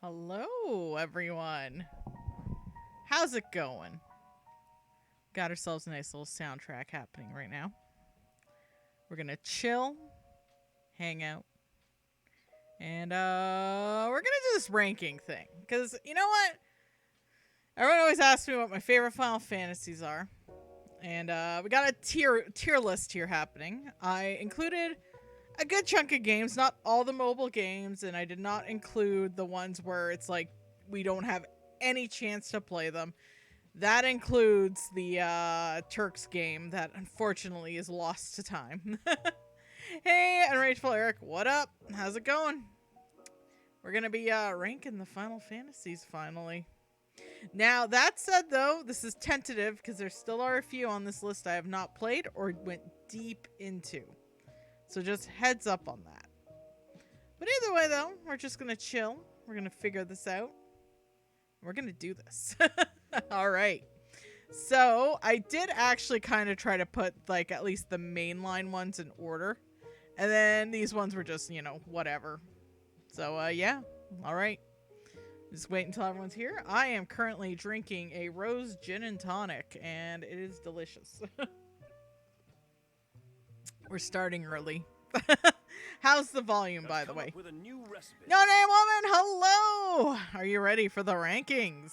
Hello, everyone. How's it going? Got ourselves a nice little soundtrack happening right now. We're gonna chill, hang out, and we're gonna do this ranking thing. Because you know what? Everyone always asks me what my favorite Final Fantasies are. And we got a tier list here happening. I included a good chunk of games, not all the mobile games, and I did not include the ones where it's like we don't have any chance to play them. That includes the Turks game that unfortunately is lost to time. Hey, Unrageful Eric, what up? How's it going? We're gonna be ranking the Final Fantasies finally. Now, that said though, this is tentative because there still are a few on this list I have not played or went deep into. So just heads up on that. But either way though, we're just gonna chill. We're gonna figure this out. We're gonna do this. Alright. So I did actually kind of try to put like at least the mainline ones in order. And then these ones were just, whatever. So yeah. Alright. Just wait until everyone's here. I am currently drinking a rose gin and tonic, and it is delicious. We're starting early. How's the volume, by the way? No Name Woman, hello! Are you ready for the rankings?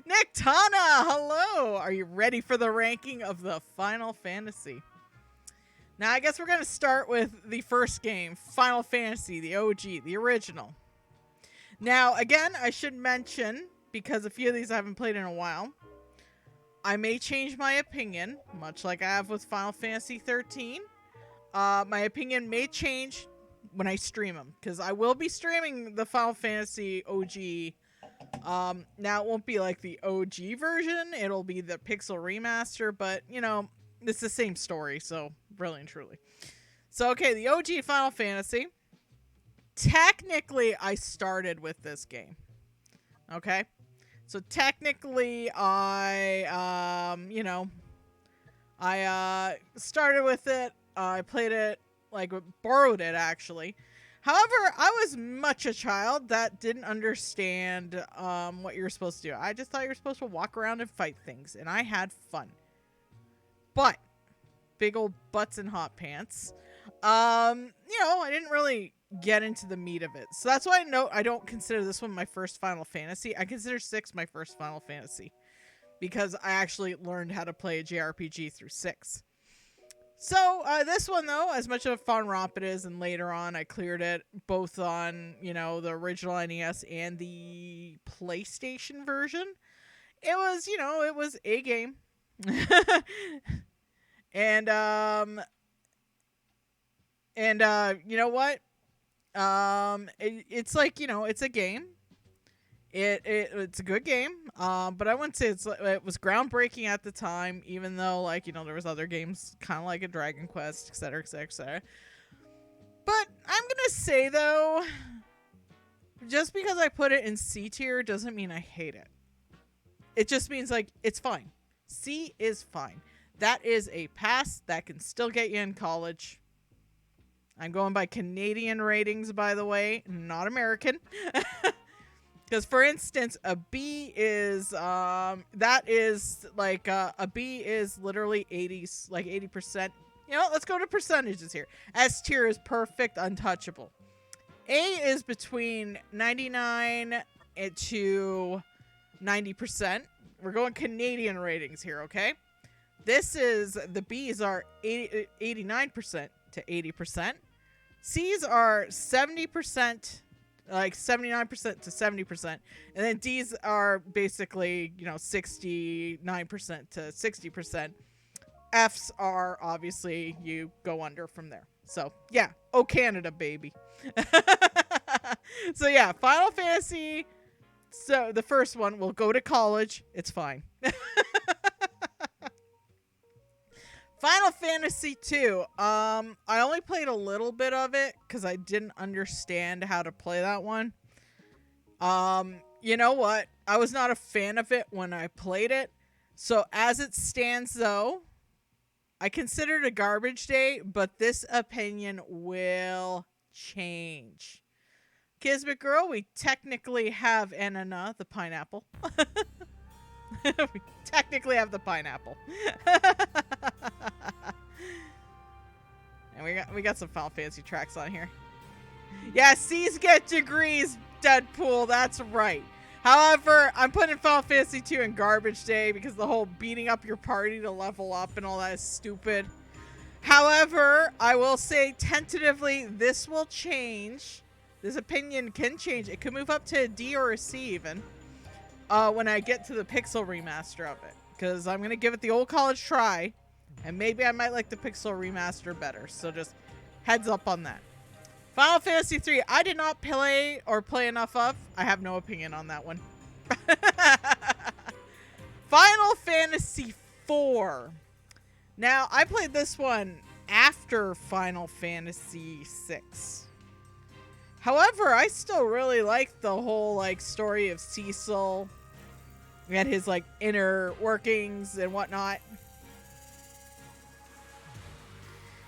Nick Tana, hello! Are you ready for the ranking of the Final Fantasy? Now, I guess we're going to start with the first game, Final Fantasy, the OG, the original. Now, again, I should mention, because a few of these I haven't played in a while, I may change my opinion, much like I have with Final Fantasy XIII. My opinion may change when I stream them, because I will be streaming the Final Fantasy OG. Now, it won't be like the OG version. It'll be the Pixel Remaster, but, it's the same story, so really and truly. So, okay, the OG Final Fantasy. Technically, I started with this game. Okay? So, technically, I started with it. I played it, borrowed it, actually. However, I was much a child that didn't understand what you were supposed to do. I just thought you were supposed to walk around and fight things, and I had fun. But, big old butts and hot pants. I didn't really get into the meat of it. So that's why I don't consider this one my first Final Fantasy. I consider 6 my first Final Fantasy. Because I actually learned how to play a JRPG through 6. So, this one, though, as much of a fun romp it is, and later on I cleared it both on, the original NES and the PlayStation version. It was, it was a game. And you know what? It's like, it's a game. It's a good game. But I wouldn't say it was groundbreaking at the time, even though, there was other games kind of like a Dragon Quest, etc., etc., etc. But I'm gonna say, though, just because I put it in C tier doesn't mean I hate it. It just means, it's fine. C is fine. That is a pass that can still get you in college. I'm going by Canadian ratings, by the way, not American. Because, for instance, a B is, a B is literally 80%. Let's go to percentages here. S tier is perfect, untouchable. A is between 99 to 90%. We're going Canadian ratings here, okay? The B's are 89% to 80%. C's are 70%, 79% to 70%. And then D's are basically, 69% to 60%. F's are obviously you go under from there. So, yeah. Oh, Canada, baby. So, yeah. Final Fantasy. So, the first one will go to college. It's fine. Final Fantasy II. I only played a little bit of it because I didn't understand how to play that one. You know what? I was not a fan of it when I played it. So as it stands, though, I consider it a garbage day, but this opinion will change. Kismet Girl, we technically have Anana, the pineapple. We technically have the pineapple. And we got some Final Fantasy tracks on here. Yeah, C's get degrees, Deadpool, that's right. However, I'm putting Final Fantasy II in garbage day because the whole beating up your party to level up and all that is stupid. However, I will say tentatively this will change. This opinion can change. It could move up to a D or a C even when I get to the Pixel remaster of it. Because I'm going to give it the old college try. And maybe I might like the Pixel remaster better. So just heads up on that. Final Fantasy III, I did not play or play enough of. I have no opinion on that one. Final Fantasy IV. Now, I played this one after Final Fantasy VI. However, I still really like the whole like story of Cecil and his like inner workings and whatnot.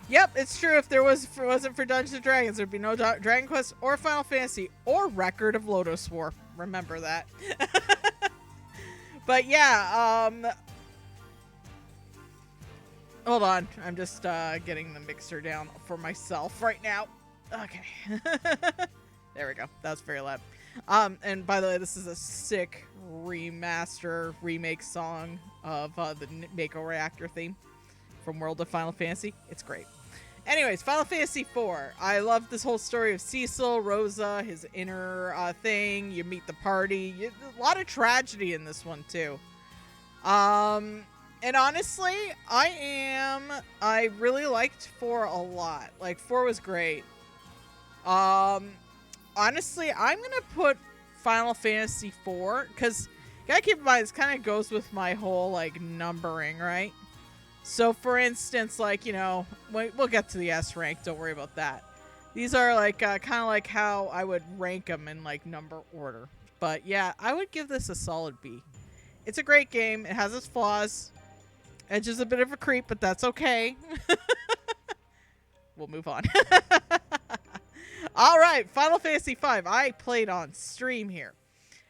Yep, it's true. If there wasn't for Dungeons and Dragons, there'd be no Dragon Quest or Final Fantasy or Record of Lodoss War. Remember that. But yeah, hold on. I'm just getting the mixer down for myself right now. Okay. There we go. That was very loud. And by the way, this is a sick remaster remake song of the Mako Reactor theme from World of Final Fantasy. It's great. Anyways, Final Fantasy IV. I love this whole story of Cecil, Rosa, his inner thing. You meet the party. A lot of tragedy in this one too. And honestly, I really liked 4 a lot. Like 4 was great. Honestly, I'm gonna put Final Fantasy IV because you gotta keep in mind this kind of goes with my whole like numbering, right? So for instance, like, you know, we'll get to the S rank. Don't worry about that. These are like kind of like how I would rank them in like number order. But yeah, I would give this a solid B. It's a great game. It has its flaws. Edge is a bit of a creep, but that's okay. We'll move on. All right, Final Fantasy V. I played on stream here.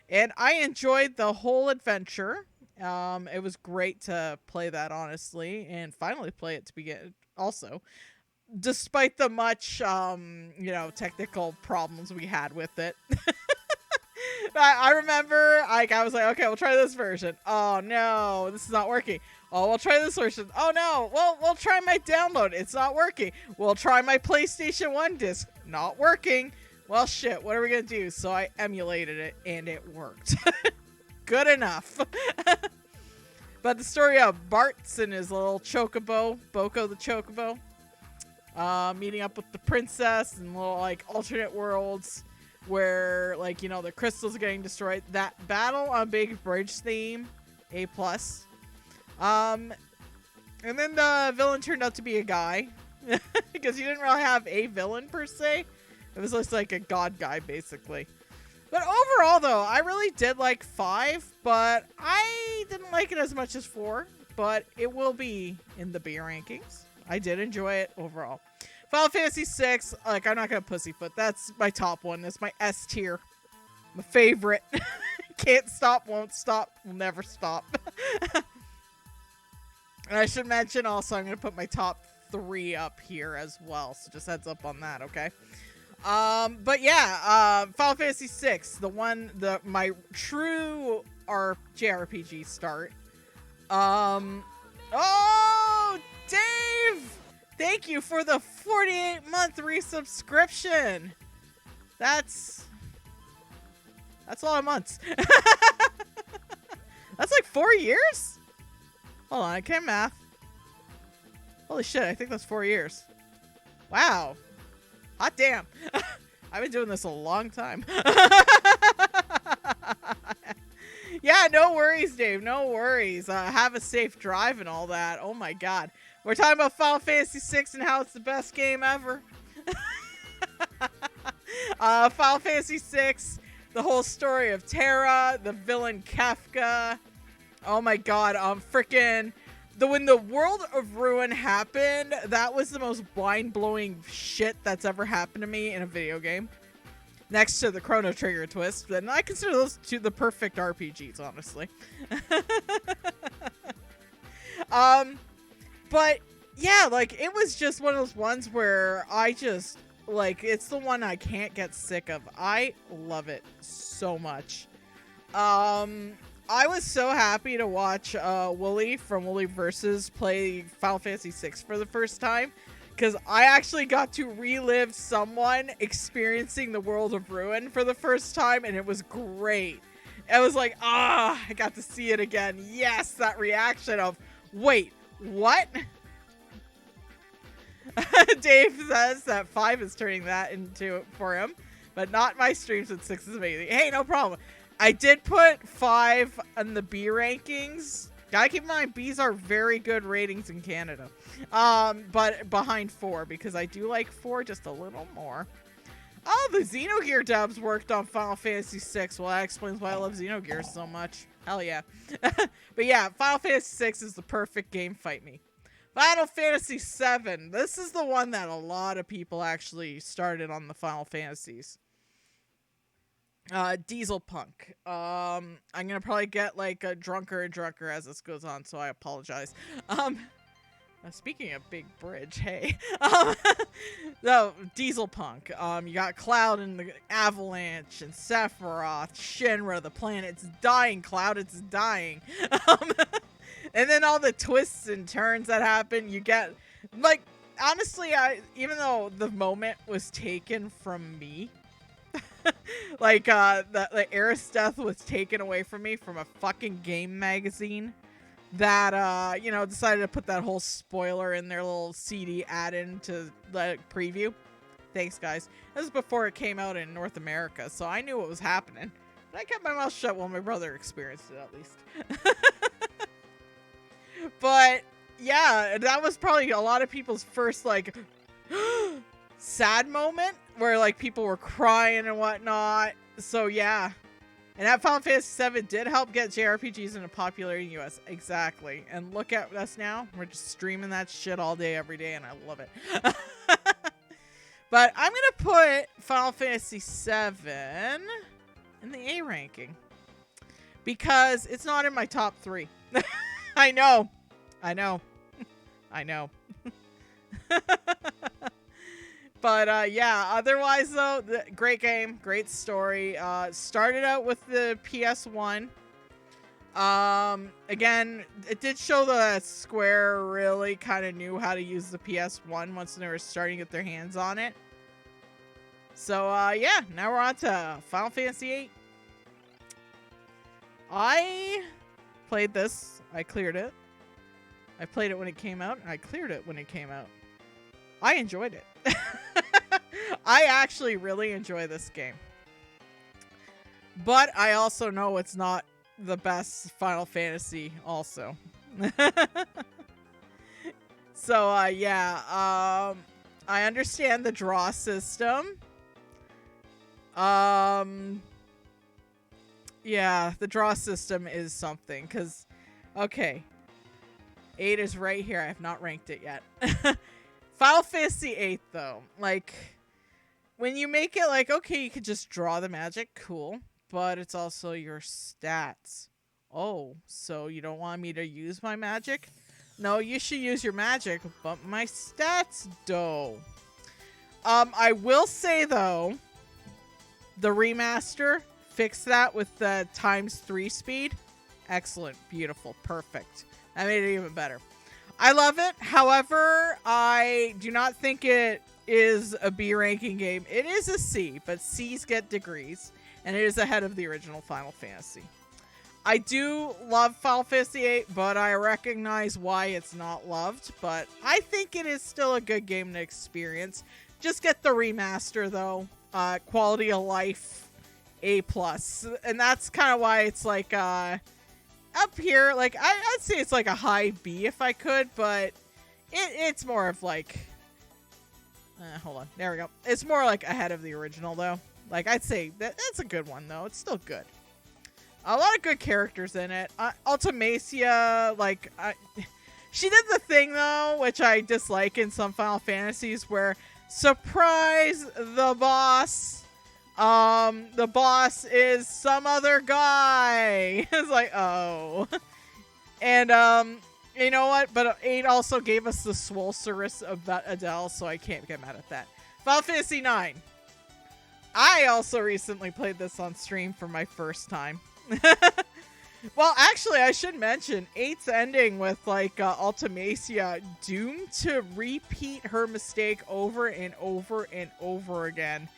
And I enjoyed the whole adventure. It was great to play that, honestly, and finally play it to begin also. Despite the much, you know, technical problems we had with it. I remember, like, I was like, okay, we'll try this version. Oh, no, this is not working. Oh, we'll try this version. Oh, no, well, we'll try my download. It's not working. We'll try my PlayStation 1 disc. Not working. Well, shit, what are we going to do? So I emulated it, and it worked. Good enough. But the story of Bartz and his little chocobo, Boko the chocobo, meeting up with the princess and little, like, alternate worlds where, like, you know, the crystals are getting destroyed. That battle on Big Bridge theme, A+. And then the villain turned out to be a guy. Because you didn't really have a villain, per se. It was just, like, a god guy, basically. But overall, though, I really did like 5, but I didn't like it as much as 4. But it will be in the B rankings. I did enjoy it overall. Final Fantasy VI, like, I'm not going to pussyfoot. That's my top one. That's my S tier. My favorite. Can't stop, won't stop, will never stop. And I should mention also, I'm going to put my top 3 up here as well. So just heads up on that, okay? But yeah, Final Fantasy VI, my true JRPG start. Oh, Dave! Thank you for the 48-month resubscription. That's a lot of months. That's like 4 years? Hold on, I can't math. Holy shit, I think that's 4 years. Wow. Hot damn. I've been doing this a long time. Yeah, no worries, Dave. No worries. Have a safe drive and all that. Oh my god. We're talking about Final Fantasy VI and how it's the best game ever. Final Fantasy VI, the whole story of Terra, the villain Kefka. Oh my god, freaking... When the World of Ruin happened, that was the most mind-blowing shit that's ever happened to me in a video game. next to the Chrono Trigger twist. And I consider those two the perfect RPGs, honestly. But yeah, like, it was just one of those ones where I just, like, it's the one I can't get sick of. I love it so much. I was so happy to watch Wooly from Wooly Versus play Final Fantasy VI for the first time, because I actually got to relive someone experiencing the World of Ruin for the first time, and it was great. It was like, I got to see it again. Yes, that reaction of, wait, what? Dave says that 5 is turning that into it for him, but not my streams with 6 is amazing. Hey, no problem. I did put 5 on the B rankings. Gotta keep in mind, B's are very good ratings in Canada. But behind 4, because I do like 4 just a little more. Oh, the Xenogear dubs worked on Final Fantasy VI. Well, that explains why I love Xenogear so much. Hell yeah. But yeah, Final Fantasy VI is the perfect game. Fight me. Final Fantasy VII. This is the one that a lot of people actually started on the Final Fantasies. Diesel Punk. I'm gonna probably get like a drunker and drunker as this goes on, so I apologize. Speaking of Big Bridge, hey. No, Diesel Punk. You got Cloud and the Avalanche and Sephiroth, Shinra, the planet's dying, Cloud, it's dying. And then all the twists and turns that happen, you get, like, honestly, even though the moment was taken from me, like, the Eris death was taken away from me from a fucking game magazine that, you know, decided to put that whole spoiler in their little CD add-in to the preview. Thanks, guys. This was before it came out in North America, so I knew what was happening. But I kept my mouth shut while my brother experienced it, at least. But, yeah, that was probably a lot of people's first, like, sad moment, where, like, people were crying and whatnot. So, yeah. And that Final Fantasy VII did help get JRPGs into popularity in the US. Exactly. And look at us now. We're just streaming that shit all day, every day, and I love it. But I'm going to put Final Fantasy VII in the A ranking, because it's not in my top 3. I know. But, yeah, otherwise, though, great game, great story. Started out with the PS1. Again, it did show that Square really kind of knew how to use the PS1 once they were starting to get their hands on it. So, yeah, now we're on to Final Fantasy VIII. I played this. I cleared it. I played it when it came out. I cleared it when it came out. I enjoyed it. I actually really enjoy this game. But I also know it's not the best Final Fantasy also. So, yeah. I understand the draw system. Yeah, the draw system is something. Because, okay. 8 is right here. I have not ranked it yet. Final Fantasy VIII, though. Like, when you make it like, okay, you could just draw the magic. Cool. But it's also your stats. Oh, so you don't want me to use my magic? No, you should use your magic, but my stats don't. I will say, though, the remaster fixed that with the ×3 speed. Excellent. Beautiful. Perfect. That made it even better. I love it. However, I do not think it is a B ranking game. It is a C, but C's get degrees, and it is ahead of the original Final Fantasy. I do love Final Fantasy VIII, but I recognize why it's not loved. But I think it is still a good game to experience. Just get the remaster, though. Quality of life, A+. And that's kind of why it's like, up here, like, I'd say it's like a high B if I could, but it's more of like, hold on, there we go. It's more like ahead of the original, though. Like, I'd say that's a good one, though. It's still good. A lot of good characters in it. Ultimacia, like, she did the thing, though, which I dislike in some Final Fantasies, where, surprise, the boss The boss is some other guy. It's like, oh. And, you know what? But 8 also gave us the Swolcerus of Adele, so I can't get mad at that. Final Fantasy IX. I also recently played this on stream for my first time. Well, actually, I should mention 8's ending with, like, Ultimacia doomed to repeat her mistake over and over and over again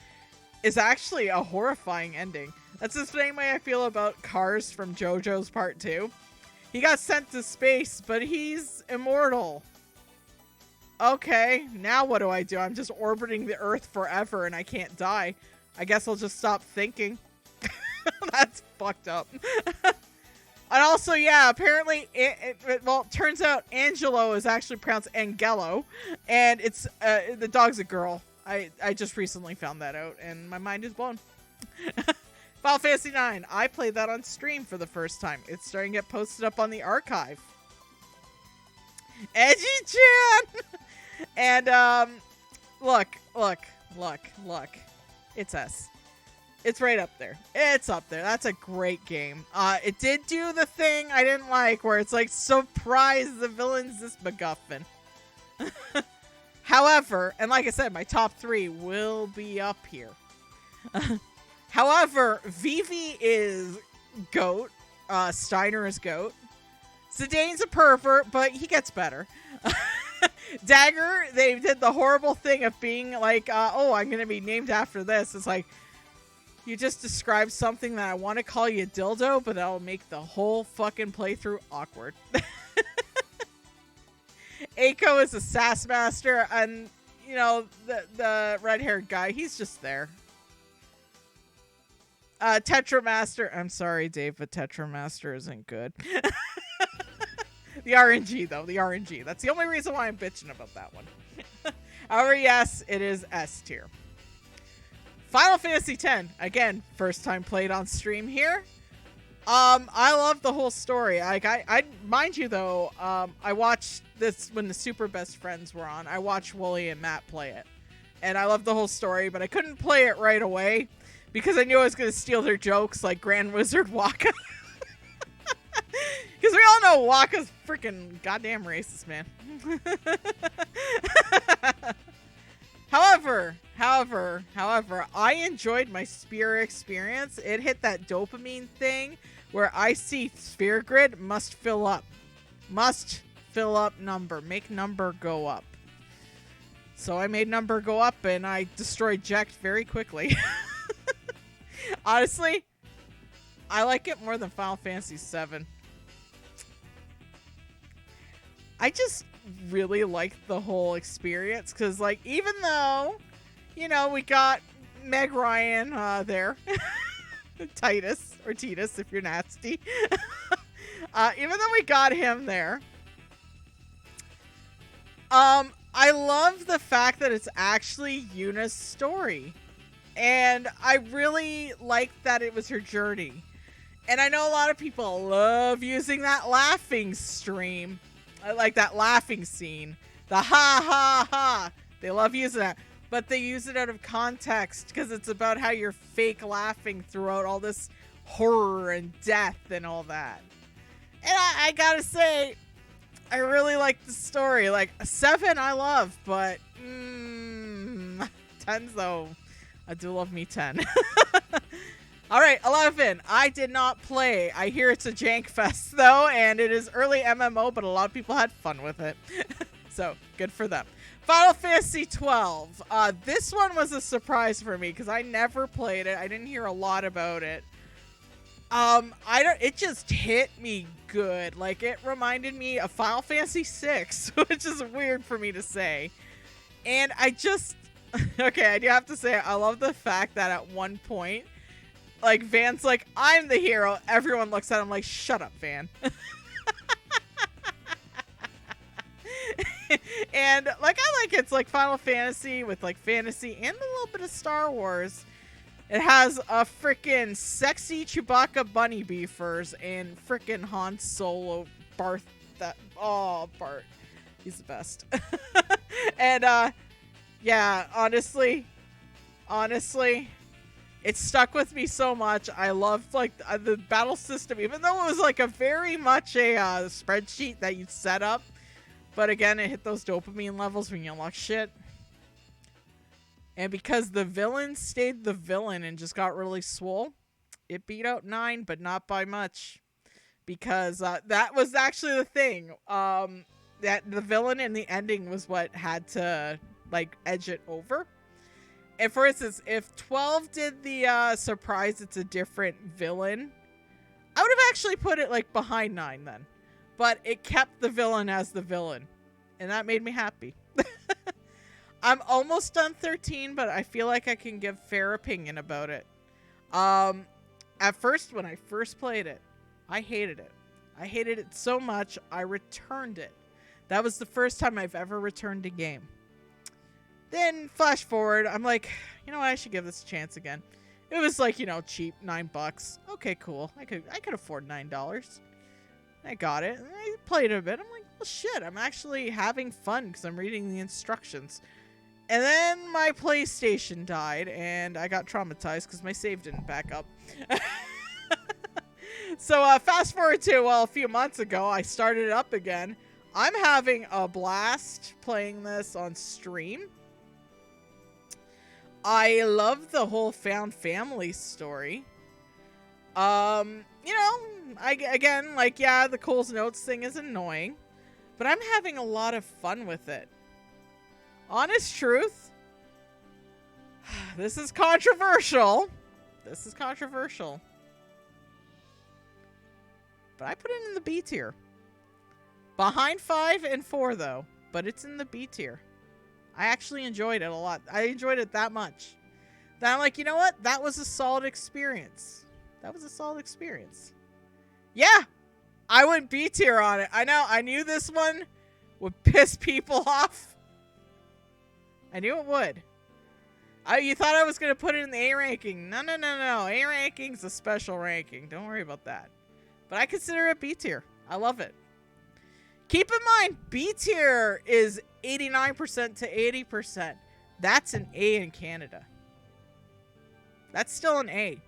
is actually a horrifying ending. That's the same way I feel about Cars from JoJo's Part 2. He got sent to space, but he's immortal. Okay, now what do? I'm just orbiting the Earth forever and I can't die. I guess I'll just stop thinking. That's fucked up. And also, yeah, apparently, it turns out Angelo is actually pronounced Angelo, and it's, the dog's a girl. I just recently found that out, and my mind is blown. Final Fantasy IX. I played that on stream for the first time. It's starting to get posted up on the archive. Edgey-chan! And, look. It's S. It's right up there. It's up there. That's a great game. It did do the thing I didn't like, where it's like, surprise, the villain's this MacGuffin. However, and like I said, my top 3 will be up here. However, Vivi is GOAT. Steiner is GOAT. Zidane's a pervert, but he gets better. Dagger, they did the horrible thing of being like, oh, I'm going to be named after this. It's like, you just described something that I want to call you dildo, but that'll make the whole fucking playthrough awkward. Aiko is a sass master, and, you know, the red-haired guy, he's just there. Tetramaster, I'm sorry, Dave, but Tetramaster isn't good. The RNG, though, the RNG. That's the only reason why I'm bitching about that one. However, yes, it is S tier. Final Fantasy X, again, first time played on stream here. I love the whole story. Like, I mind you though, I watched this when the Super Best Friends were on. I watched Wooly and Matt play it, and I loved the whole story, but I couldn't play it right away because I knew I was going to steal their jokes, like Grand Wizard Waka. Because we all know Waka's freaking goddamn racist, man. However, I enjoyed my Spear experience. It hit that dopamine thing where I see Sphere Grid must fill up. Must fill up number. Make number go up. So I made number go up and I destroyed Jecht very quickly. Honestly, I like it more than Final Fantasy VII. I just really liked the whole experience because, like, even though, you know, we got Meg Ryan there, Titus if you're nasty, even though we got him there, I love the fact that it's actually Yuna's story, and I really liked that it was her journey. And I know a lot of people love using that laughing stream. I like that laughing scene. The ha ha ha. They love using that. But they use it out of context because it's about how you're fake laughing throughout all this horror and death and all that. And I gotta say, I really like the story. Like, 7 I love, but 10's though. I do love me 10. Alright, 11. I did not play. I hear it's a jank fest, though, and it is early MMO, but a lot of people had fun with it. So, good for them. Final Fantasy XII. This one was a surprise for me, because I never played it. I didn't hear a lot about it. It just hit me good. Like, it reminded me of Final Fantasy VI, which is weird for me to say. And I just... Okay, I do have to say, I love the fact that at one point, like, Van's like, I'm the hero. Everyone looks at him like, shut up, Van. And, like, I like it's like Final Fantasy with, like, fantasy and a little bit of Star Wars. It has a freaking sexy Chewbacca bunny beefers and freaking Han Solo Barth. Bart. He's the best. And, yeah, honestly, It stuck with me so much. I loved like the battle system, even though it was like a very much a spreadsheet that you set up. But again, it hit those dopamine levels when you unlock shit. And because the villain stayed the villain and just got really swole, it beat out 9, but not by much. Because that was actually the thing. That the villain in the ending was what had to like edge it over. And for instance, if 12 did the surprise it's a different villain, I would have actually put it like behind 9 then. But it kept the villain as the villain. And that made me happy. I'm almost done 13, but I feel like I can give fair opinion about it. At first, when I first played it, I hated it. I hated it so much, I returned it. That was the first time I've ever returned a game. Then, flash forward, I'm like, you know what, I should give this a chance again. It was like, you know, cheap, $9. Okay, cool. I could afford $9. I got it, and I played it a bit. I'm like, well, shit, I'm actually having fun because I'm reading the instructions. And then my PlayStation died, and I got traumatized because my save didn't back up. So, fast forward to, well, a few months ago, I started it up again. I'm having a blast playing this on stream. I love the whole found family story. You know, again, like, yeah, the Cole's Notes thing is annoying, but I'm having a lot of fun with it. Honest truth, this is controversial. This is controversial. But I put it in the B tier. Behind 5 and 4, though, but it's in the B tier. I actually enjoyed it a lot. I enjoyed it that much. That I'm like, you know what? That was a solid experience. That was a solid experience. Yeah, I went B tier on it. I know. I knew this one would piss people off. I knew it would. You thought I was going to put it in the A ranking. No, no, no, no. A ranking's a special ranking. Don't worry about that. But I consider it B tier. I love it. Keep in mind, B tier is 89% to 80%. That's an A in Canada. That's still an A.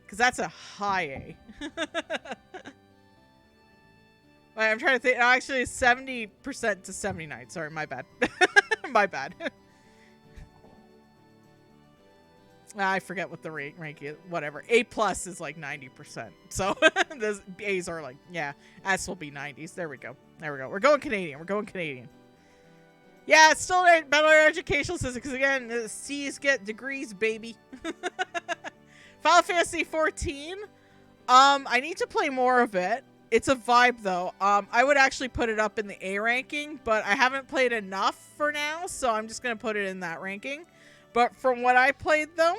Because that's a high A. Wait, I'm trying to think. No, actually, it's 70% to 79. Sorry, my bad. My bad. I forget what the rank is. Whatever. A plus is like 90%. So the A's are like, yeah, S will be 90s. There we go. There we go. We're going Canadian. We're going Canadian. Yeah, it's still a better educational system because, again, the C's get degrees, baby. Final Fantasy XIV. I need to play more of it. It's a vibe, though. I would actually put it up in the A ranking, but I haven't played enough for now, so I'm just going to put it in that ranking. But from what I played, though,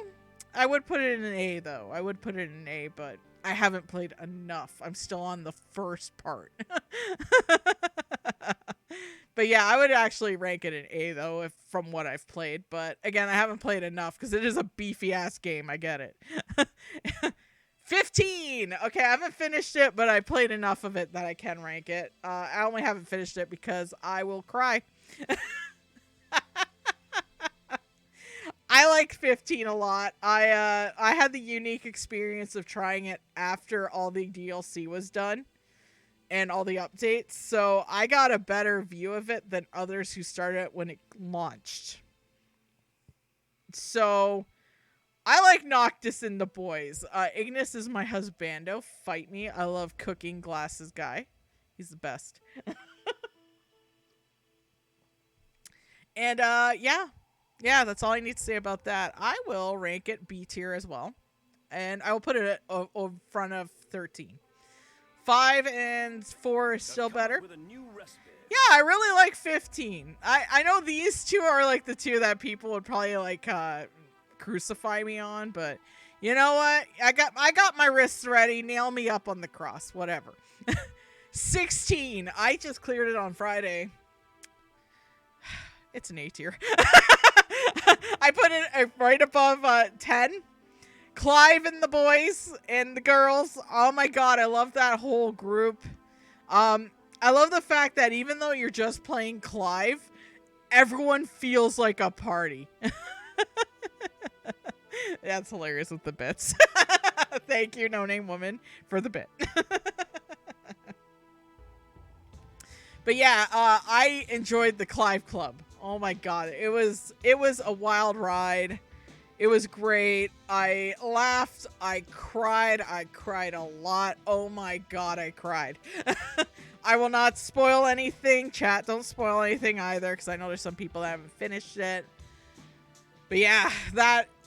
I would put it in an A, though. I would put it in an A, but I haven't played enough. I'm still on the first part. But yeah, I would actually rank it an A, though, from what I've played. But again, I haven't played enough because it is a beefy-ass game. I get it. 15! Okay, I haven't finished it, but I played enough of it that I can rank it. I only haven't finished it because I will cry. I like 15 a lot. I had the unique experience of trying it after all the DLC was done and all the updates, so I got a better view of it than others who started it when it launched. So I like Noctis and the boys. Ignis is my husbando. Fight me. I love cooking glasses guy. He's the best. And yeah, that's all I need to say about that. I will rank it B tier as well. And I will put it in front of 13. 5 and 4 is still better. Yeah, I really like 15. I know these two are like the two that people would probably like crucify me on, but you know what? I got my wrists ready. Nail me up on the cross. Whatever. 16. I just cleared it on Friday. It's an A tier. I put it right above 10. Clive and the boys and the girls. Oh my god, I love that whole group. I love the fact that even though you're just playing Clive, everyone feels like a party. That's hilarious with the bits. Thank you, No Name Woman, for the bit. But yeah, I enjoyed the Clive Club. Oh my god, it was a wild ride. It was great. I laughed. I cried a lot. Oh my god, I cried. I will not spoil anything. Chat, don't spoil anything either, because I know there's some people that haven't finished it. But yeah,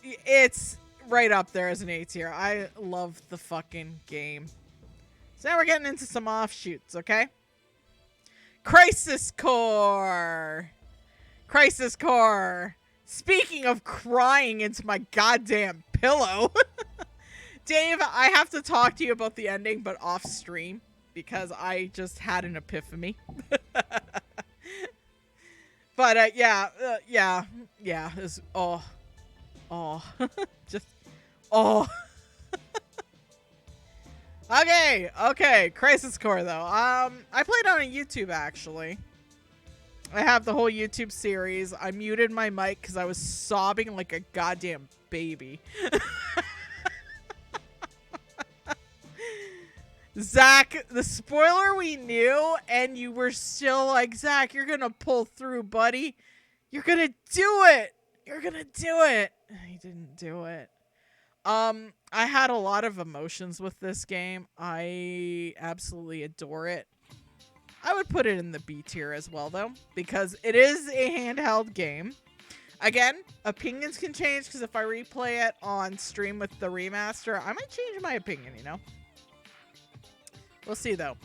it's right up there as an A tier. I love the fucking game. So now we're getting into some offshoots, okay? Crisis Core. Crisis Core. Speaking of crying into my goddamn pillow. Dave, I have to talk to you about the ending, but off stream, because I just had an epiphany. But yeah. It's, just, Okay. Crisis Core, though. I played on YouTube, actually. I have the whole YouTube series. I muted my mic because I was sobbing like a goddamn baby. Zach, the spoiler we knew, and you were still like, Zach, you're gonna pull through, buddy. You're gonna do it. You're gonna do it. He didn't do it. I had a lot of emotions with this game. I absolutely adore it. I would put it in the B tier as well, though, because it is a handheld game. Again, opinions can change, because if I replay it on stream with the remaster, I might change my opinion, you know? We'll see, though.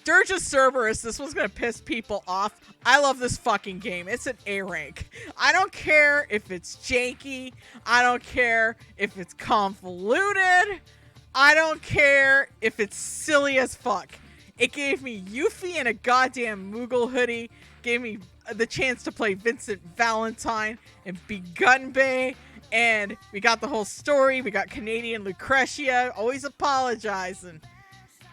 Dirge of Cerberus, this one's going to piss people off. I love this fucking game. It's an A rank. I don't care if it's janky. I don't care if it's convoluted. I don't care if it's silly as fuck. It gave me Yuffie in a goddamn Moogle hoodie. Gave me the chance to play Vincent Valentine and be Gunbay. And we got the whole story. We got Canadian Lucretia always apologizing.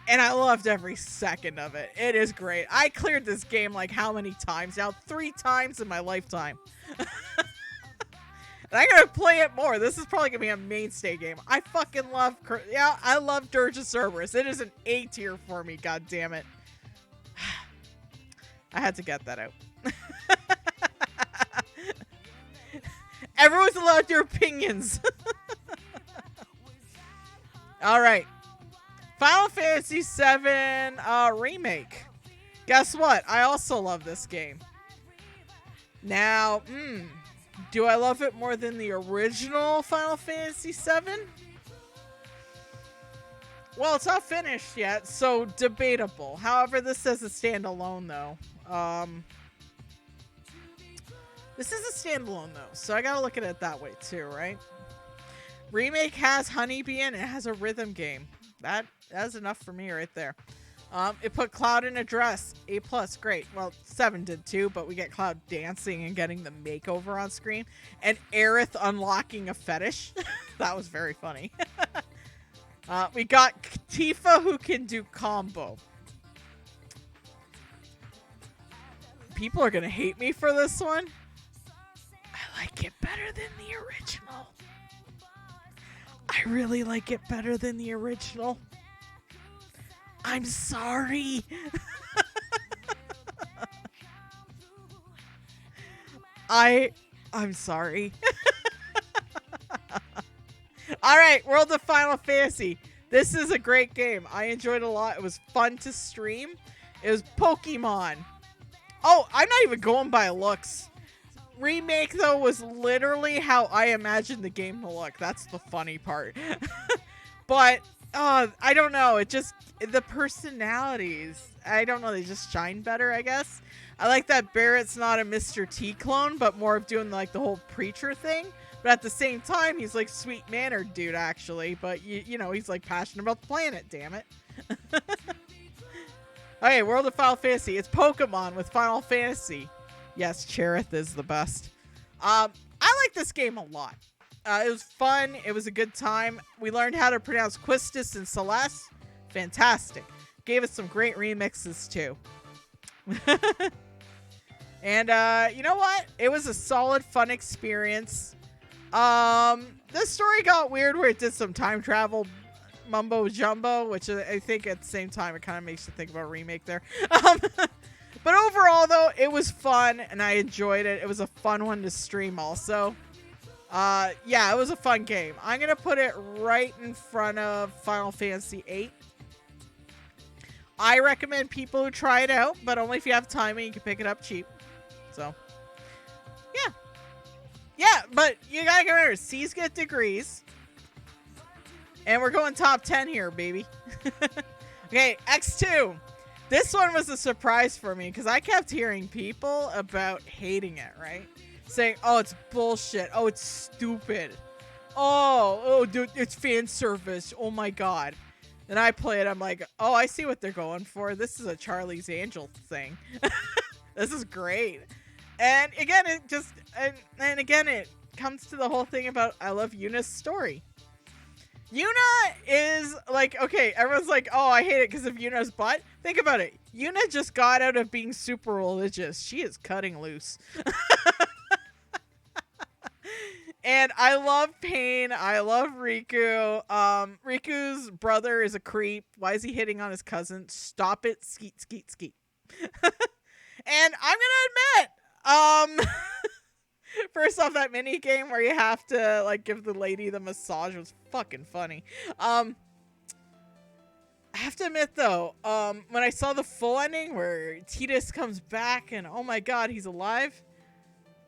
And I loved every second of it. It is great. I cleared this game like how many times now? 3 times in my lifetime. And I'm gonna play it more. This is probably gonna be a mainstay game. I fucking love, I love Dirge of Cerberus. It is an A tier for me, god damn it. I had to get that out. Everyone's allowed their opinions. Alright. Final Fantasy VII Remake. Guess what? I also love this game. Now, do I love it more than the original Final Fantasy VII? Well, it's not finished yet, so debatable. However, this is a standalone, though. This is a standalone, though, so I gotta look at it that way, too, right? Remake has Honeybee in it. It has a rhythm game. That's enough for me right there. It put Cloud in a dress. A+, great. Well, 7 did too, but we get Cloud dancing and getting the makeover on screen. And Aerith unlocking a fetish. That was very funny. We got Tifa who can do combo. People are gonna hate me for this one. I like it better than the original. I really like it better than the original. I'm sorry. I'm sorry. Alright, World of Final Fantasy. This is a great game. I enjoyed it a lot. It was fun to stream. It was Pokemon. Oh, I'm not even going by looks. Remake, though, was literally how I imagined the game to look. That's the funny part. But, I don't know. It just, the personalities, I don't know. They just shine better, I guess. I like that Barrett's not a Mr. T clone, but more of doing, like, the whole preacher thing. But at the same time, he's, like, sweet-mannered dude, actually. But, you know, he's, like, passionate about the planet, damn it. Okay, World of Final Fantasy. It's Pokemon with Final Fantasy. Yes, Cherith is the best. I like this game a lot. It was fun. It was a good time. We learned how to pronounce Quistis and Celeste. Fantastic. Gave us some great remixes, too. And, you know what? It was a solid, fun experience. The story got weird where it did some time travel mumbo jumbo, which I think at the same time it kind of makes you think about Remake there. But overall though, it was fun and I enjoyed it. It was a fun one to stream also. Yeah, it was a fun game. I'm gonna put it right in front of Final Fantasy VIII. I recommend people who try it out, but only if you have time and you can pick it up cheap. So, yeah. Yeah, but you gotta remember, C's get degrees. And we're going top 10 here, baby. Okay, X2. This one was a surprise for me because I kept hearing people about hating it, right? Saying, oh, it's bullshit. Oh, it's stupid. Oh, dude, it's fan service. Oh my god. Then I play it, I'm like, oh, I see what they're going for. This is a Charlie's Angel thing. This is great. And again, it just, and again, it comes to the whole thing about I love Yuna's story. Yuna is like, okay, everyone's like, oh, I hate it because of Yuna's butt. Think about it. Yuna just got out of being super religious. She is cutting loose. And I love Pain. I love Riku. Riku's brother is a creep. Why is he hitting on his cousin? Stop it. Skeet, skeet, skeet. And I'm going to admit, first off, that mini game where you have to like give the lady the massage was fucking funny. I have to admit though, when I saw the full ending where Tidus comes back and oh my god, he's alive,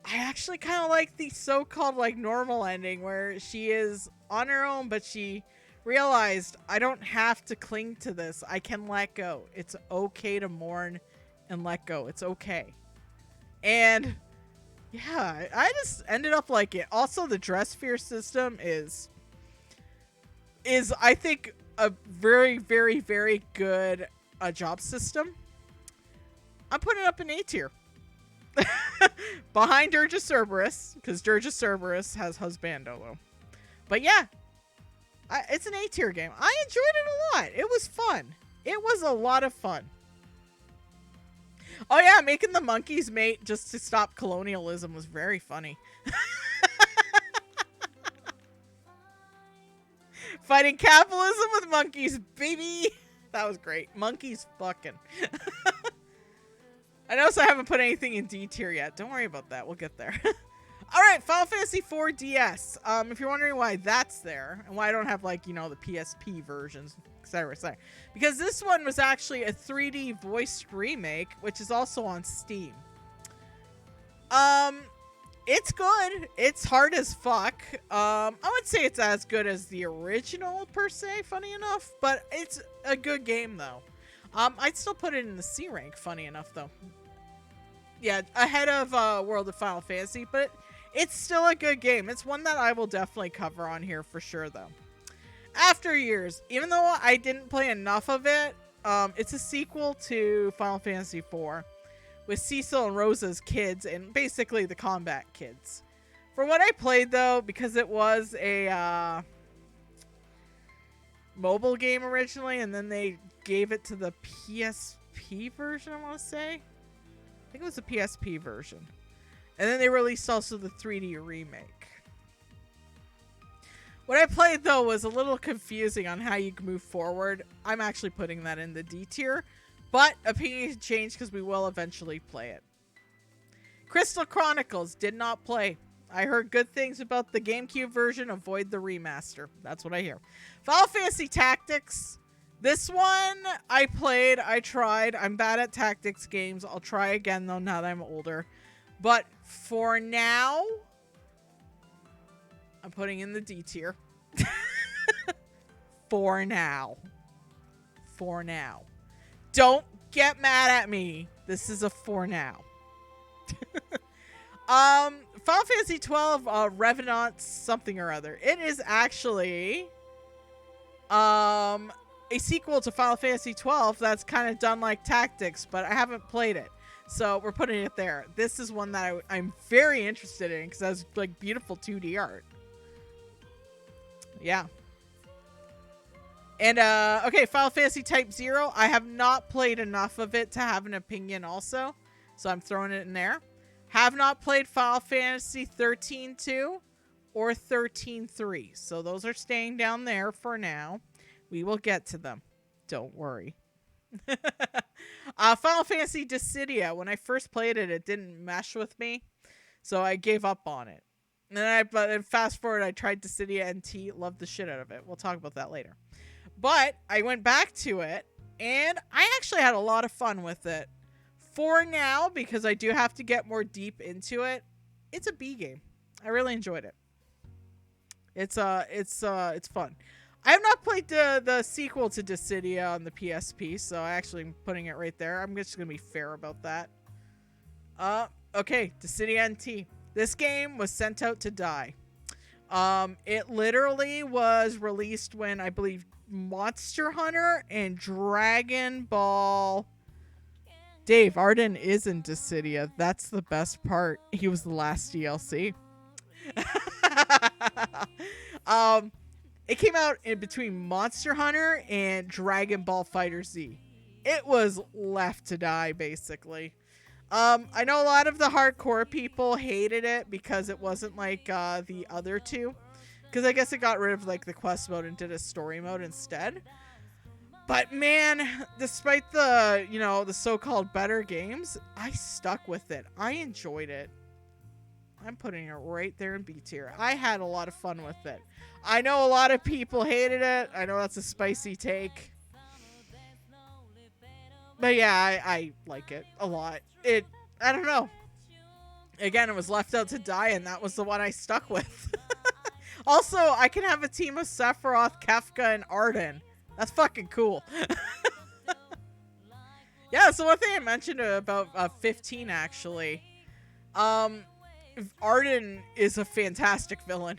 I actually kind of like the so-called like normal ending where she is on her own, but she realized I don't have to cling to this. I can let go. It's okay to mourn and let go. It's okay. And yeah, I just ended up like it. Also, the dress fear system is I think a very, very, very good job system. I'm putting it up in A tier. Behind Dirge of Cerberus, because Dirge of Cerberus has Husbando though. But yeah, it's an A tier game. I enjoyed it a lot. It was fun. It was a lot of fun. Oh yeah, making the monkeys mate just to stop colonialism was very funny. Fighting capitalism with monkeys, baby. That was great. Monkeys fucking. I notice I haven't put anything in D tier yet. Don't worry about that. We'll get there. All right, Final Fantasy IV DS. If you're wondering why that's there and why I don't have like, you know, the PSP versions, etc., etc. Because this one was actually a 3D voiced remake, which is also on Steam. It's good. It's hard as fuck. I would say it's as good as the original per se, funny enough, but it's a good game though. I'd still put it in the C rank, funny enough, though. Yeah, ahead of World of Final Fantasy, but it's still a good game. It's one that I will definitely cover on here for sure, though. After Years, even though I didn't play enough of it, it's a sequel to Final Fantasy IV, with Cecil and Rosa's kids, and basically the combat kids. For what I played, though, because it was a mobile game originally, and then they gave it to the PSP version, I want to say. I think it was the PSP version. And then they released also the 3D remake. What I played, though, was a little confusing on how you can move forward. I'm actually putting that in the D tier. But opinions change because we will eventually play it. Crystal Chronicles did not play. I heard good things about the GameCube version. Avoid the remaster. That's what I hear. Final Fantasy Tactics. This one I played, I tried. I'm bad at tactics games. I'll try again though now that I'm older. But for now, I'm putting in the D tier. For now. For now. Don't get mad at me. This is a for now. Final Fantasy XII, Revenant something or other. It is actually a sequel to Final Fantasy XII that's kind of done like Tactics, but I haven't played it. So we're putting it there. This is one that I'm very interested in because it has like beautiful 2D art. Yeah. And, okay, Final Fantasy Type 0. I have not played enough of it to have an opinion also. So I'm throwing it in there. Have not played Final Fantasy 13 2 or 13.3. So those are staying down there for now. We will get to them. Don't worry. Final Fantasy Dissidia. When I first played it, it didn't mesh with me. So I gave up on it. And then fast forward, I tried Dissidia NT. Loved the shit out of it. We'll talk about that later. But I went back to it. And I actually had a lot of fun with it. For now, because I do have to get more deep into it, it's a B game. I really enjoyed it. It's fun. I have not played the sequel to Dissidia on the PSP, so I actually am putting it right there. I'm just gonna be fair about that. Okay, Dissidia NT. This game was sent out to die. It literally was released when I believe Monster Hunter and Dragon Ball. Dave, Arden is in Dissidia. That's the best part. He was the last DLC. It came out in between Monster Hunter and Dragon Ball FighterZ. It was left to die, basically. I know a lot of the hardcore people hated it because it wasn't like the other two. Because I guess it got rid of like the quest mode and did a story mode instead. But man, despite the, the so-called better games, I stuck with it. I enjoyed it. I'm putting it right there in B tier. I had a lot of fun with it. I know a lot of people hated it. I know that's a spicy take. But yeah, I like it a lot. I don't know. Again, it was left out to die, and that was the one I stuck with. Also, I can have a team of Sephiroth, Kefka, and Arden. That's fucking cool. Yeah, so one thing I mentioned about 15, actually. Arden is a fantastic villain.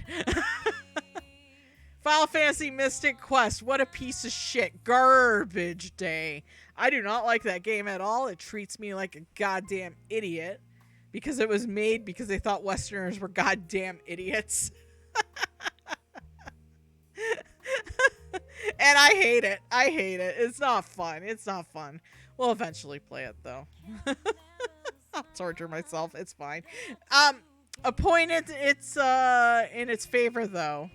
Final Fantasy Mystic Quest. What a piece of shit. Garbage day. I do not like that game at all. It treats me like a goddamn idiot. Because it was made because they thought Westerners were goddamn idiots. And I hate it. I hate it. It's not fun. It's not fun. We'll eventually play it, though. I'll torture myself. It's fine. A point it's in its favor, though.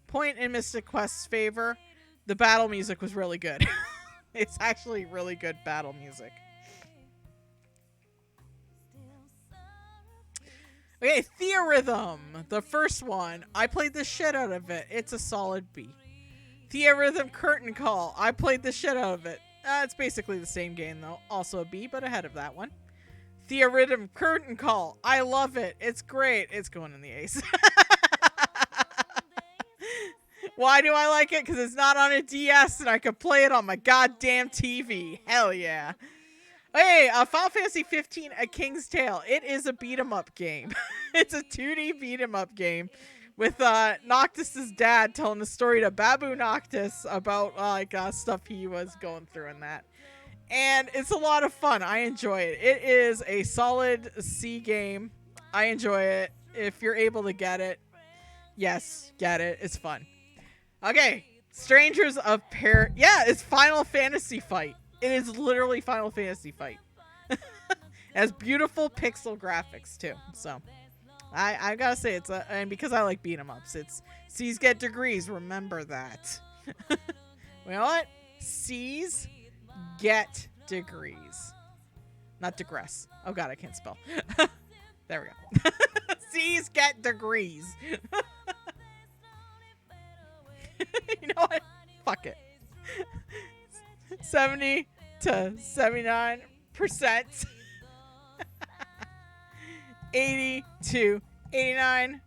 Point in Mystic Quest's favor. The battle music was really good. It's actually really good battle music. Okay, Theatrhythm. The first one. I played the shit out of it. It's a solid B. Theatrhythm Curtain Call. I played the shit out of it. It's basically the same game, though. Also a B, but ahead of that one. Theatrhythm Curtain Call. I love it. It's great. It's going in the Ace. Why do I like it? Because it's not on a DS and I can play it on my goddamn TV. Hell yeah. Hey, Final Fantasy XV, A King's Tale. It is a beat-em-up game. It's a 2D beat-em-up game with Noctis's dad telling the story to Babu Noctis about stuff he was going through in that. And it's a lot of fun. I enjoy it. It is a solid C game. I enjoy it. If you're able to get it, yes, get it. It's fun. Okay, Strangers of Yeah, it's Final Fantasy Fight. It is literally Final Fantasy Fight. It has beautiful pixel graphics too. So I gotta say and because I like beat 'em ups, it's C's get degrees. Remember that. You know what? C's get degrees, not digress. Oh god, I can't spell. There we go. C's get degrees. You know what? Fuck it. 70 to 79%. 80 to 89%.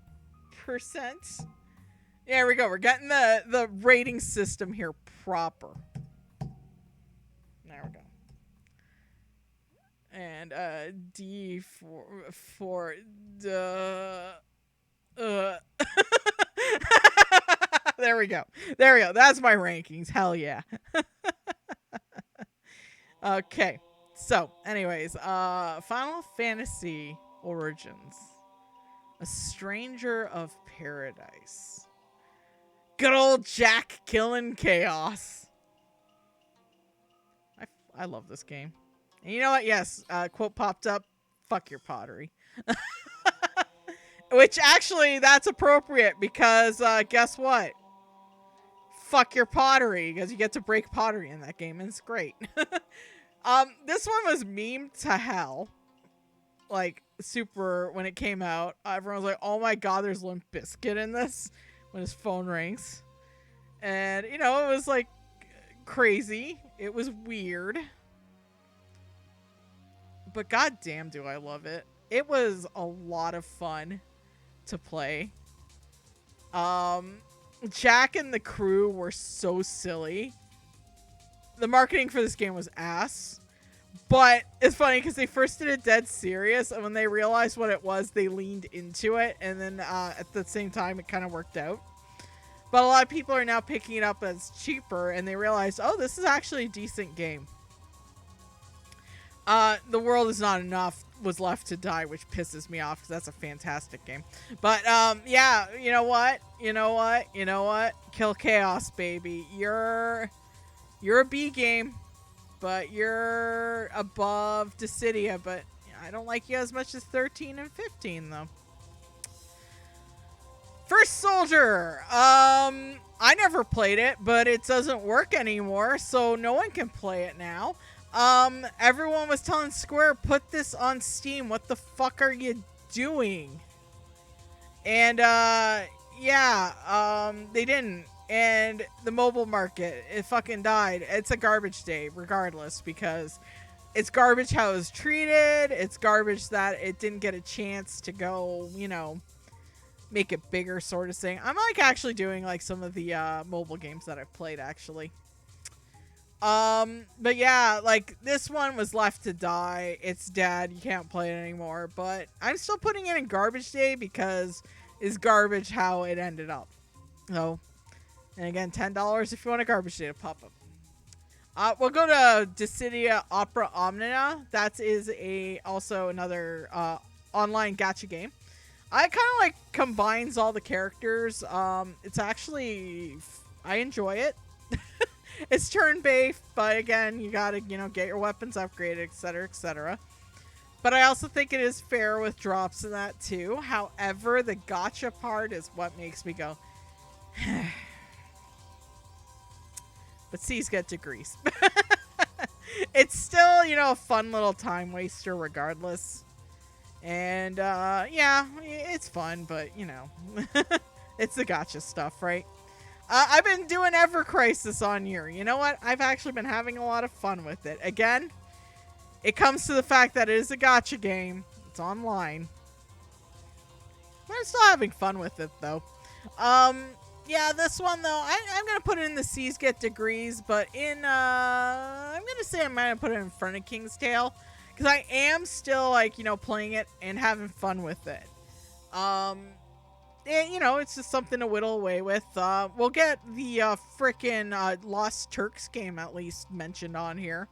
There we go. We're getting the rating system here proper. There we go. And D for There we go. There we go. That's my rankings. Hell yeah. Okay. So, anyways, Final Fantasy Origins. A Stranger of Paradise. Good old Jack killing chaos. I love this game. And you know what? Yes, quote popped up. Fuck your pottery. Which actually, that's appropriate because guess what? Fuck your pottery, because you get to break pottery in that game, and it's great. This one was memed to hell. Like, super, when it came out. Everyone was like, oh my god, there's Limp Bizkit in this, when his phone rings. And, you know, it was like crazy. It was weird. But goddamn do I love it. It was a lot of fun to play. Jack and the crew were so silly. The marketing for this game was ass. But it's funny because they first did it dead serious, and when they realized what it was, they leaned into it, and then at the same time, it kind of worked out. But a lot of people are now picking it up as cheaper, and they realized, oh, this is actually a decent game. The World Is Not Enough was left to die, which pisses me off because that's a fantastic game. But yeah, you know what? Kill Chaos, baby. You're a B game, but you're above Dissidia. But I don't like you as much as 13 and 15 though. First Soldier. I never played it, but it doesn't work anymore, so no one can play it now. Everyone was telling Square, put this on Steam. What the fuck are you doing? And, yeah, they didn't. And the mobile market, it fucking died. It's a garbage day, regardless, because it's garbage how it was treated. It's garbage that it didn't get a chance to go, you know, make it bigger sort of thing. I'm, like, actually doing, like, some of the, mobile games that I've played, actually. But yeah, like, this one was left to die. It's dead. You can't play it anymore. But I'm still putting it in garbage day because it's garbage how it ended up. So, and again, $10 if you want a garbage day to pop up. We'll go to Dissidia Opera Omnia. That is also another, online gacha game. I kind of like combines all the characters. It's actually, I enjoy it. It's turn-based, but again, you gotta, you know, get your weapons upgraded, etc., etc. But I also think it is fair with drops in that too. However, the gacha part is what makes me go, but C's get degrees. It's still, you know, a fun little time waster regardless. And, yeah, it's fun, but, you know, it's the gacha stuff, right? I've been doing Ever Crisis on here. You know what? I've actually been having a lot of fun with it. Again, it comes to the fact that it is a gacha game. It's online. But I'm still having fun with it, though. Yeah, this one, though, I'm going to put it in the C's get degrees, but I'm going to say I'm going to put it in front of King's Tale, because I am still, like, you know, playing it and having fun with it. And, you know, it's just something to whittle away with. We'll get the frickin' Lost Turks game at least mentioned on here.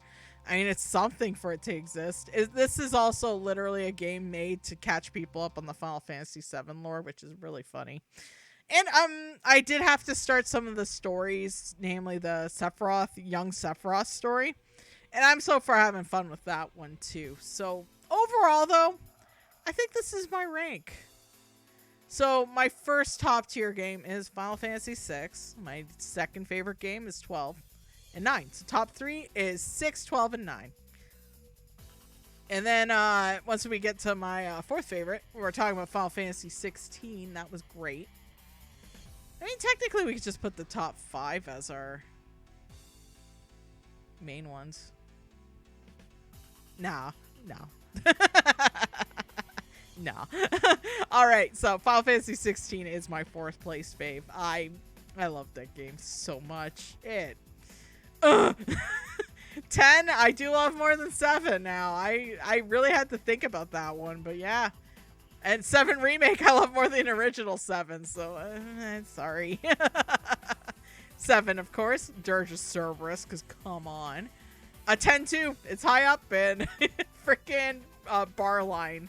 I mean, it's something for it to exist. This is also literally a game made to catch people up on the Final Fantasy VII lore, which is really funny. And I did have to start some of the stories, namely the young Sephiroth story. And I'm so far having fun with that one too. So overall, though, I think this is my rank. So my first top tier game is Final Fantasy VI. My second favorite game is 12 and 9. So top 3 is 6, 12, and 9. And then once we get to my fourth favorite, we're talking about Final Fantasy XVI. That was great. I mean, technically we could just put the top 5 as our main ones. No. No. Alright, so Final Fantasy XVI is my 4th place fave. I love that game so much. 10 I do love more than 7 now. I really had to think about that one, but yeah. And 7 Remake I love more than original 7, so sorry. 7, of course. Dirge of Cerberus, because come on. 10 too. It's high up in freaking bar line.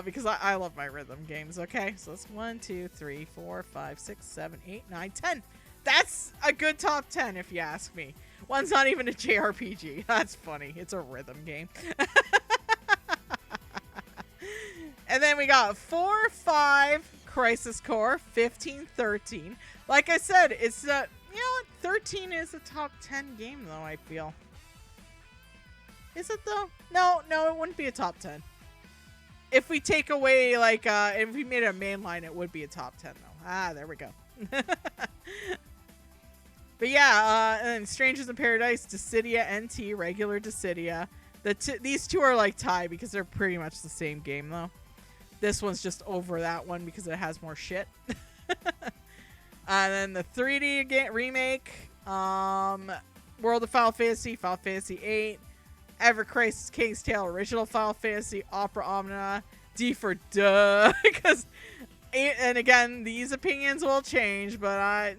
Because I love my rhythm games, okay? So it's 1, 2, 3, 4, 5, 6, 7, 8, 9, 10. That's a good top 10 if you ask me. One's not even a JRPG. That's funny. It's a rhythm game. And then we got 4, 5 Crisis Core, 15, 13. Like I said, it's you know what? 13 is a top 10 game though, I feel. Is it though? No, it wouldn't be a top 10. If we take away like if we made it a mainline, it would be a top 10 though. Ah, there we go. But yeah, and Strangers in Paradise, Dissidia NT, regular Dissidia. These two are like tied because they're pretty much the same game though. This one's just over that one because it has more shit. And then the 3D remake, World of Final Fantasy VIII, Ever Crisis King's Tale, original Final Fantasy, Opera Omnia, D for duh, because, and again, these opinions will change, but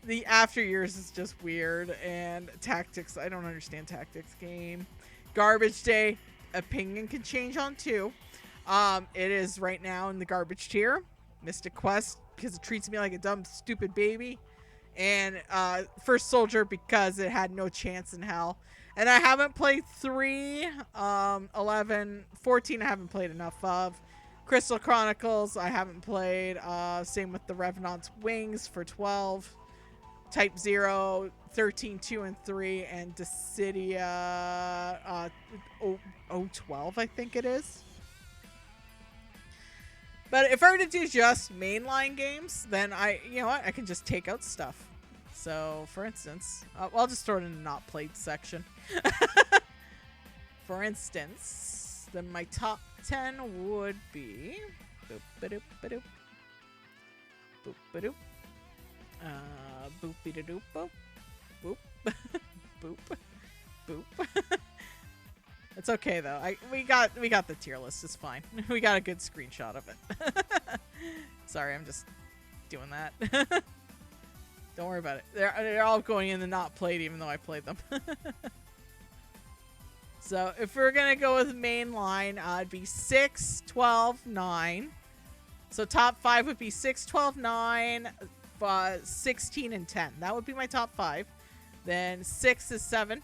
the After Years is just weird, and Tactics, I don't understand Tactics game. Garbage Day, opinion can change on too. It is right now in the garbage tier. Mystic Quest, because it treats me like a dumb, stupid baby. And First Soldier, because it had no chance in hell. And I haven't played 3, 11, 14 I haven't played enough of. Crystal Chronicles I haven't played. Same with the Revenant's Wings for 12. Type 0, 13, 2, and 3. And Dissidia 012, I think it is. But if I were to do just mainline games, then you know what? I can just take out stuff. So, for instance, I'll just throw it in the not played section. For instance, then my top 10 would be boop-a-doop-a-doop. Boop-a-doop. Boop-a-doop. Boop. Boop. Boop. Boop. It's okay though. We got the tier list. It's fine. We got a good screenshot of it. Sorry, I'm just doing that. Don't worry about it. They're all going in the not played, even though I played them. So if we're gonna go with mainline, it'd be 6, 12, 9. So top 5 would be 6, 12, 9, 16, and 10. That would be my top 5. Then 6 is 7.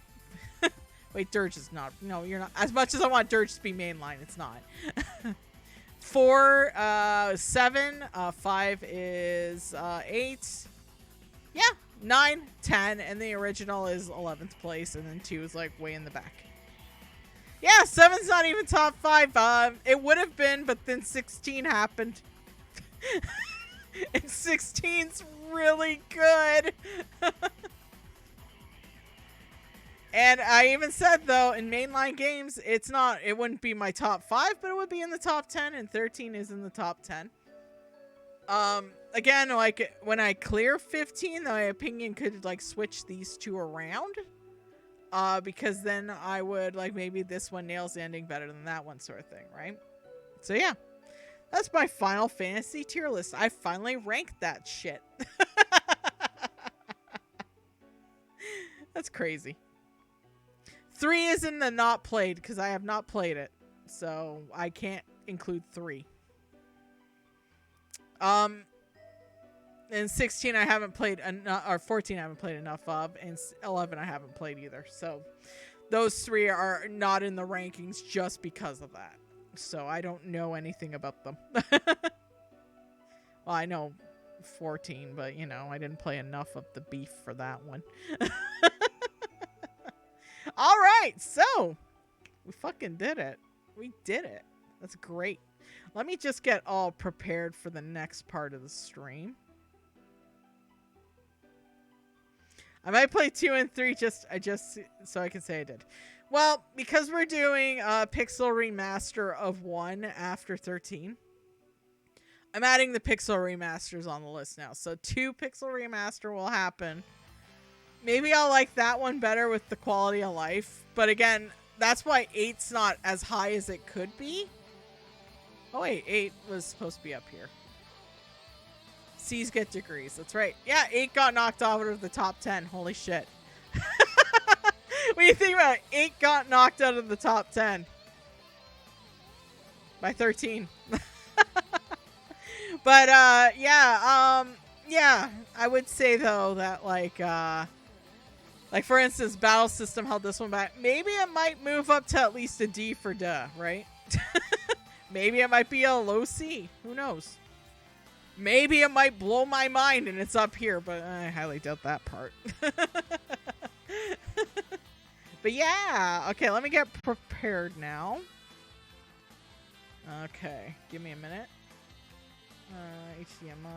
Wait, Dirge is not. No, you're not. As much as I want Dirge to be mainline, it's not. 4, 7. 5 is 8. Yeah, 9, 10, and the original is 11th place, and then 2 is like way in the back. Yeah, 7's not even top 5. It would have been, but then 16 happened. And 16's really good. And I even said, though, in mainline games, it wouldn't be my top 5, but it would be in the top 10, and 13 is in the top 10. Again, like, when I clear 15, my opinion could, like, switch these two around. Because then I would, like, maybe this one nails the ending better than that one sort of thing, right? So, yeah. That's my Final Fantasy tier list. I finally ranked that shit. That's crazy. 3 is in the not played because I have not played it. So I can't include 3. And 16 I haven't played or 14 I haven't played enough of, and 11 I haven't played either. So those 3 are not in the rankings just because of that. So I don't know anything about them. Well, I know 14, but you know, I didn't play enough of the beef for that one. All right, so we fucking did it. We did it. That's great. Let me just get all prepared for the next part of the stream. I might play 2 and 3 just so I can say I did. Well, because we're doing a pixel remaster of 1 after 13, I'm adding the pixel remasters on the list now. So 2 pixel remaster will happen. Maybe I'll like that one better with the quality of life. But again, that's why 8's not as high as it could be. Oh wait, 8 was supposed to be up here. C's get degrees. That's right. Yeah, 8 got knocked off of the top 10. Holy shit. What do you think about it? 8 got knocked out of the top 10. By 13. But, yeah, I would say, though, that, like, for instance, Battle System held this one back. Maybe it might move up to at least a D for duh, right? Maybe it might be a low C. Who knows? Maybe it might blow my mind and it's up here, but I highly doubt that part. But yeah, okay, let me get prepared now. Okay, give me a minute. HDMI.